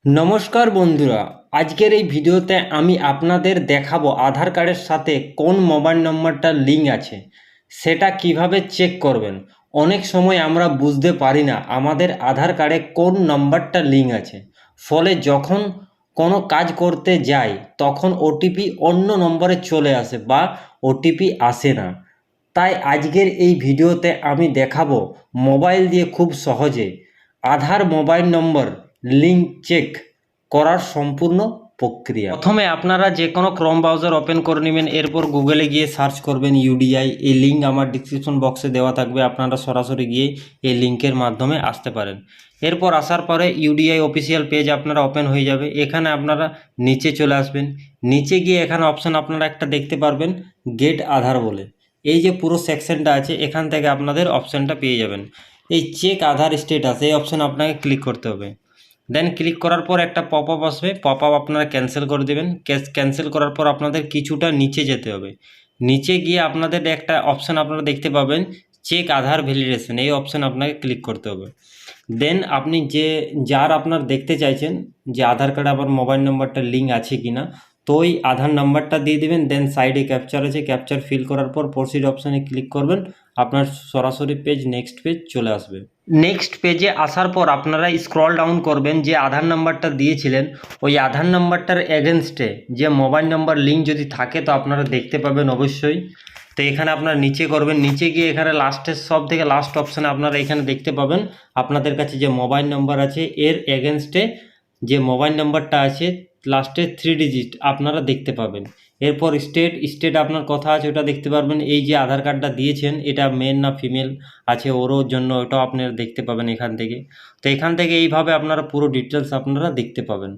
নমস্কার বন্ধুরা, আজকের এই ভিডিওতে আমি আপনাদের দেখাবো আধার কার্ডের সাথে কোন মোবাইল নম্বরটা লিঙ্ক আছে সেটা কিভাবে চেক করবেন। অনেক সময় আমরা বুঝতে পারি না আমাদের আধার কার্ডে কোন নম্বরটা লিঙ্ক আছে, ফলে যখন কোনো কাজ করতে যাই তখন ওটিপি অন্য নম্বরে চলে আসে বা ওটিপি আসে না। তাই আজকের এই ভিডিওতে আমি দেখাবো মোবাইল দিয়ে খুব সহজে আধার মোবাইল নম্বর লিঙ্ক চেক করার সম্পূর্ণ প্রক্রিয়া। প্রথমে আপনারা যে কোনো ক্রোম ব্রাউজার ওপেন করে নেবেন, এরপর গুগলে গিয়ে সার্চ করবেন ইউডিআই। এই লিঙ্ক আমার ডিসক্রিপশন বক্সে দেওয়া থাকবে, আপনারা সরাসরি গিয়ে এই লিঙ্কের মাধ্যমে আসতে পারেন। এরপর আসার পরে ইউডিআই অফিসিয়াল পেজ আপনারা ওপেন হয়ে যাবে। এখানে আপনারা নিচে চলে আসবেন, নিচে গিয়ে এখানে অপশান আপনারা একটা দেখতে পারবেন গেট আধার বলে। এই যে পুরো সেকশনটা আছে এখান থেকে আপনাদের অপশানটা পেয়ে যাবেন, এই চেক আধার স্ট্যাটাস, এই অপশান আপনাকে ক্লিক করতে হবে। দেন ক্লিক করার পর একটা পপ আপ আসবে, পপ আপ আপনারা ক্যান্সেল করে দেবেন। ক্যান্সেল করার পর আপনাদের কিছুটা নিচে যেতে হবে, নিচে গিয়ে আপনাদের একটা অপশান আপনারা দেখতে পাবেন চেক আধার ভ্যালিডেশন, এই অপশান আপনাকে ক্লিক করতে হবে। দেন আপনি যার আপনার দেখতে চাইছেন যে আধার কার্ডে আমার মোবাইল নাম্বারটা লিঙ্ক আছে কি না, তো ওই আধার নাম্বারটা দিয়ে দেবেন। দেন সাইডে ক্যাপচার আছে, ক্যাপচার ফিল করার পর প্রসিড অপশানে ক্লিক করবেন, আপনার সরাসরি পেজ নেক্সট পেজ চলে আসবে। নেক্সট পেজে আসার পর আপনারা স্ক্রল ডাউন করবেন, যে আধার নাম্বারটা দিয়েছিলেন ওই আধার নাম্বারটার এগেনস্টে যে মোবাইল নাম্বার লিঙ্ক যদি থাকে তো আপনারা দেখতে পাবেন অবশ্যই। তো এখানে আপনারা নিচে করবেন, নিচে গিয়ে এখানে লাস্টের সব থেকে লাস্ট অপশানে আপনারা এখানে দেখতে পাবেন আপনাদের কাছে যে মোবাইল নাম্বার আছে এর এগেনস্টে যে মোবাইল নাম্বারটা আছে লাস্টে 3 ডিজিট আপনারা দেখতে পাবেন। এরপর স্টেট আপনার কথা আছে ওটা দেখতে পারবেন। এই যে আধার কার্ডটা দিয়েছেন এটা মেল না ফিমেল আছে ওরও জন্য ওটাও আপনারা দেখতে পাবেন এখান থেকে। তো এখান থেকে এইভাবে আপনারা পুরো ডিটেলস আপনারা দেখতে পাবেন।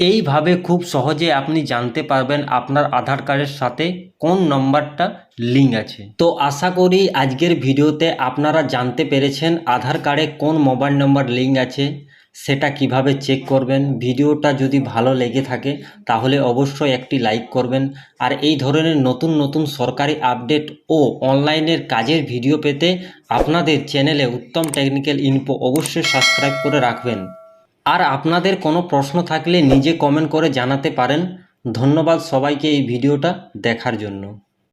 এইভাবে খুব সহজে আপনি জানতে পারবেন আপনার আধার কার্ডের সাথে কোন নম্বরটা লিঙ্ক আছে। তো আশা করি আজকের ভিডিওতে আপনারা জানতে পেরেছেন আধার কার্ডে কোন মোবাইল নম্বর লিঙ্ক আছে সেটা কিভাবে চেক করবেন। ভিডিওটা যদি ভালো লেগে থাকে তাহলে অবশ্যই একটি লাইক করবেন, আর এই ধরনের নতুন নতুন সরকারি আপডেট ও অনলাইনের কাজের ভিডিও পেতে আপনাদের চ্যানেলে উত্তম টেকনিক্যাল ইনফো অবশ্যই সাবস্ক্রাইব করে রাখবেন। আর আপনাদের কোনো প্রশ্ন থাকলে নিজে কমেন্ট করে জানাতে পারেন। ধন্যবাদ সবাইকে এই ভিডিওটা দেখার জন্য।